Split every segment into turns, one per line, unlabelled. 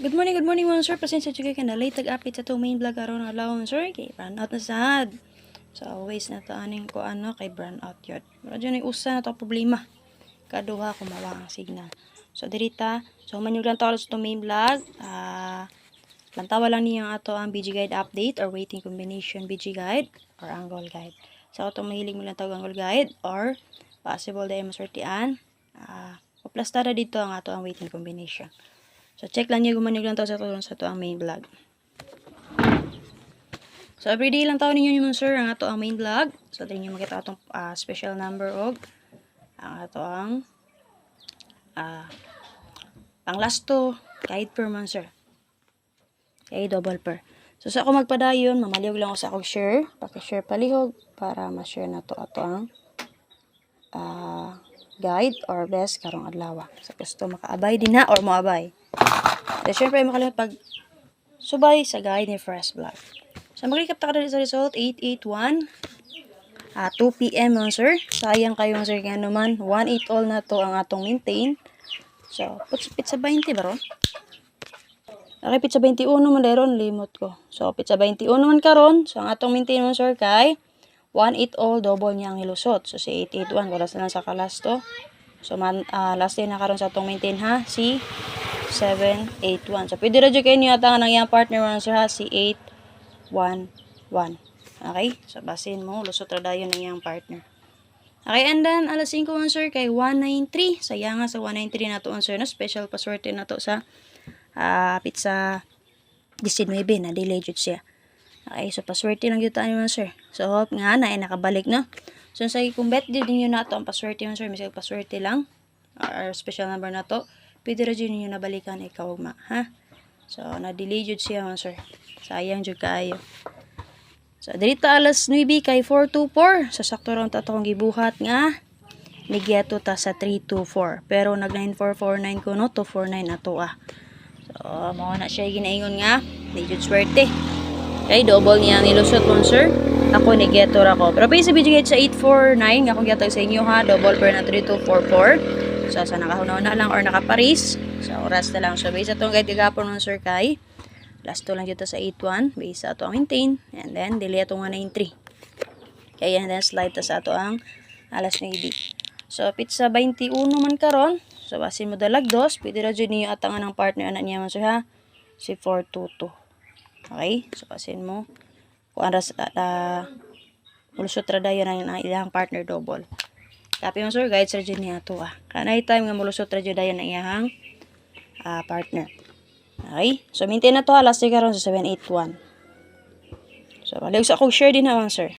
Good morning mga sir. Pasensya juga ka na late tag-update sa itong main vlog aron nga lawon sir. Kay brand out na sad. So always na to aning ko kay brand out yun. Pero dyan ay usa na to problema. Kaduha kumawa ang signal. So dirita. So manyog lang to sa itong main vlog. Lantawa lang niyo ato ang BG guide update or waiting combination BG guide or angle guide. So itong mahilig mo lang tawag angle guide or possible dahil masortian. Paplastada dito ang ato ang waiting combination. So, check lang niyo gumanyog lang to sa ang main vlog. So, everyday lang tao ninyo yung sir ang ato ang main vlog. So, dito niyo makita atong special number og ang ato ang pang lasto kahit per man sir. Kay double per. So, sa ako magpadayon, mamaliog lang ako sa akong share. Paki-share palihog para ma-share na to ato ang guide or best karong adlaw. Sa gusto makaabay din na or moabay. So, syempre, makalimut pag subay sa guide ni Fresh Vlog. So, mag-recap ta ka sa result, 881. 2 p.m. nun, sir. Sayang kayong, sir, kaya naman, 1-8 all na to ang atong maintain. So, pizza 20 ba ron? Okay, pizza 21 man dahil limot ko. So, pizza 21 man karon. So, ang atong maintain nun, sir, kay 1-8 all, double niya ang hilusot. So, si 881, wala na lang sa kalasto. So, last day na karon sa atong maintain, ha? Si 781. So, pwede radyo kayo niyo atangan ng iyang partner mo sir ha, si 811. Okay? So, basin mo, lusot radayon ng iyang partner. Okay, and then, alas 5 man sir, kay 193. Saya nga sa 193 na to sir, no? Special paswerte na to sa pizza 19 na delay jud siya. Okay, so paswerte lang yun tayo man sir. So, hope nga na, nakabalik na. So, sa kung bet din nyo na to ang paswerte man sir, misal paswerte lang, or special number na to, pwede rin ninyo nabalikan ikaw ma, ha? So, na-delay jud siya man sir. Sayang jud kaayo. So, dito alas 9 kay 424. So, sakto ron ta akong gibuhat nga nigyato ta sa 324. Pero nag 9449 ko no, 249 ato So, mao na siya ginaingon nga, di jud swerte. Okay, double niya nilusot mo sir. Ako nigyato ra ko. Pero pwede sa video sa 849 nga akong gyatag sa inyo ha, double per na 3244. So, sa nakahunaw na lang or nakaparis. So, oras na lang. So, base itong guide kagapon ng sir kay. Last to lang dito sa 81. Base sa ito ang maintain. And then, delay ito nga 93. Kaya yan, then slide ta sa ito ang alas 9. So, pizza 21 man karon. So, basin mo dalag dos. Pwede ra dyan niyo atangan ng partner anak niya man sir ha. Si 422. Okay? So, basin mo. Kung aras, mulusot ra dayon ang ilang partner double. Tapi mo sir, guide sir dyan niya ito Kanay time nga mulusot ra dyan dayon ang iyang partner. Okay? So, maintain na to alas karon sa 781. So, balik sa akong share din naman sir.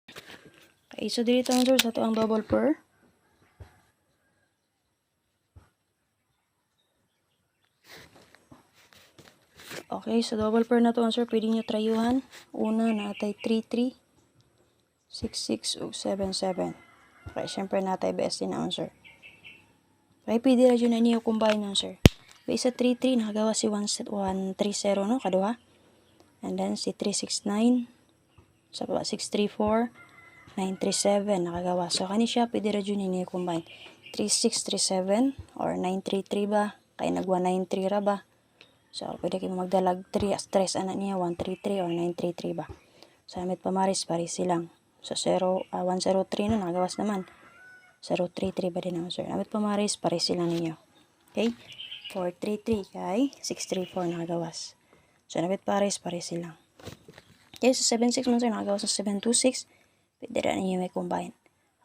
Okay, so dito sir sa ito ang double per. Okay, so double per na to sir, pwede nyo trayuhan. Una natay 33, 66 ug 77. Okay, syempre natay best din naman sir. Okay, pwede ra dyan na niyo combine nun sir. Okay, sa 33 nakagawa si 130 no, kaduha. And then si 369 sa baba 634 937 nakagawa. So kani siya pwede ra dyan niyo combine. 3637 or 933 ba? Kay nag 193 ra ba? So pwede kayo magdalag 3 stress anak niya 133 or 933 ba? So amit pamaris pares silang. So 103 no nakagawas naman. 033 ba din naman sir? Amit pamaris pares silang ninyo. Okay? 433 kay 634 nakagawas. So nabit pares silang. Okay, so 76 man sir nakagawas sa 726. Pwede rin ninyo may combine.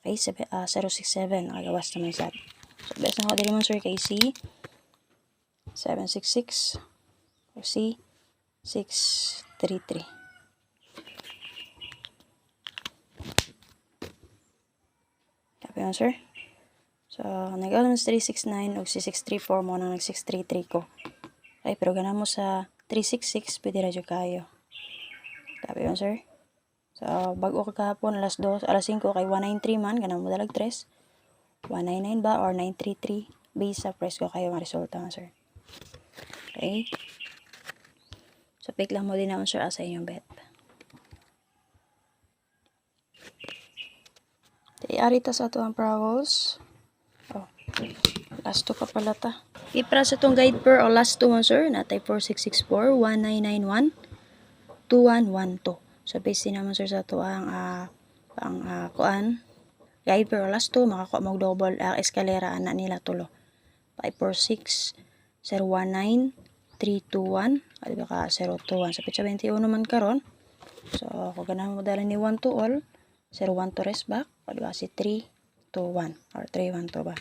Okay, 067 nakagawas naman sa. So best na ako din man sir kay C 766 o C 633. Copy mo sir. So, nag-alam sa 369 o si 634 mo nang nag-633 ko. Okay, pero gana mo sa 366, pwede radyo kayo. Copy mo, sir? So, bago ka kahapon, alas 5 kay 193 man, gana mo dalag 3. 199 ba or 933 base sa price ko kayo ang resulta mo, sir. Okay? So, pick lang mo din naman, sir, asa inyong bet. Arita sa ito ang prawos. Last 2 pa pala ta. Okay, para sa itong guide per o last two sir, natay 4664-1991-2112. So, based din naman sir sa ito ang kuan. Guide per o last two, makakuha mag double escalera ana nila tulo. 546-019-321, o diba ka 021. Sa pitsa 21 man karon. So, kung ganahan mo dala ni 1 to all, 01 to rest back, o diba si 3 to 1 or 312 ba.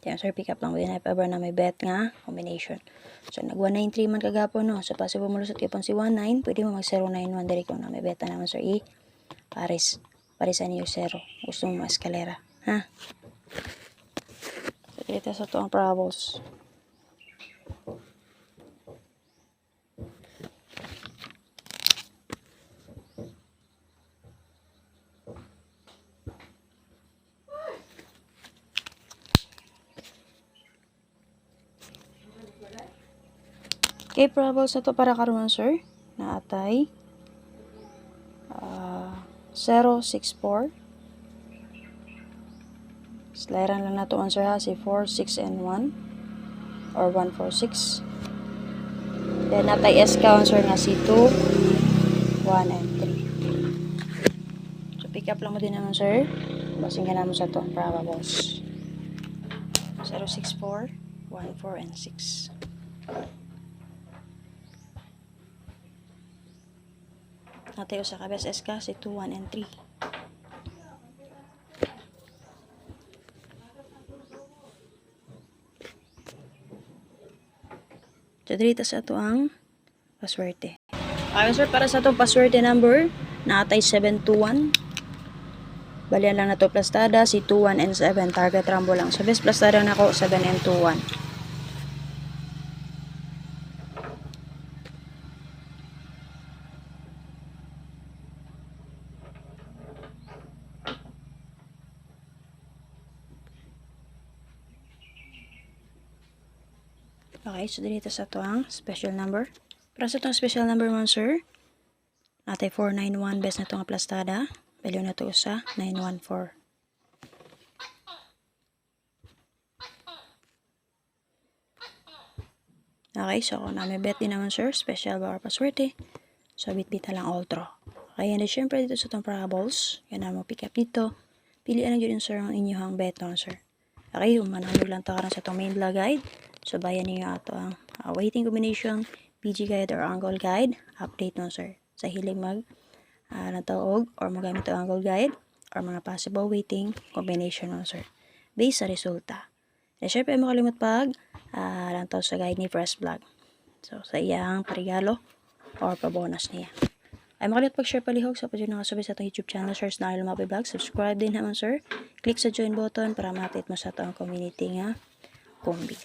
Yan, sir, pick up lang din if ever na may bet nga combination. So, nag 193 man kagapon, no? So, possible mo lusot kapon si 19, pwede mo mag 091 diri kung na may beta naman, sir. Paris niyo 0. Gusto mo eskalera, ha? So, dito sa to ang parables. Okay, parables na to para karon, sir. Naatay 064. Slairan lang na to answer ha, si 4, 6, and 1 or 1, 4, 6. Then natay SK answer nga si 2, 1, and 3. So pick up lang mo din naman, sir. Basing ka naman sa to ang probables. 064, 1, 4, and 6. Natay usa ka best SK si 2, 1, and 3. So, dito sa ito ang paswerte. Okay, sir, para sa itong paswerte number, naatay 721. Balian lang na ito plastada, si 2, 1, and 7. Target rambo lang. So, best plastada na ako, 7 and 2, 1. Okay, so dito sa ito ang special number. Para sa itong special number mo, sir, natay 491, best na ito nga plastada. Value na ito sa 914. Okay, so kung na may bet din naman, sir, special ba or paswerte, so bit-bita lang all draw. Okay, and syempre dito sa itong parables, yan na mo pick up dito. Pilihan lang yun, sir, ang inyong bet no, sir. Okay, manahulog lang ito karon sa itong main vlog guide. So, bayan niyo ato ang waiting combination, PG guide or angle guide, update no, sir. Sa hiling nataog or magamit ang angle guide or mga possible waiting combination no, sir. Based sa resulta. And syempre, makalimot lantaw sa guide ni Fresh Vlog. So, sa iyang parigalo or pa-bonus niya. Ay makalimot pag-share palihog sa pwede nakasubay sa itong YouTube channel, Sir Snarl Mapi Vlog. Subscribe din naman, sir. Click sa join button para ma-update mo sa itong community nga kombi.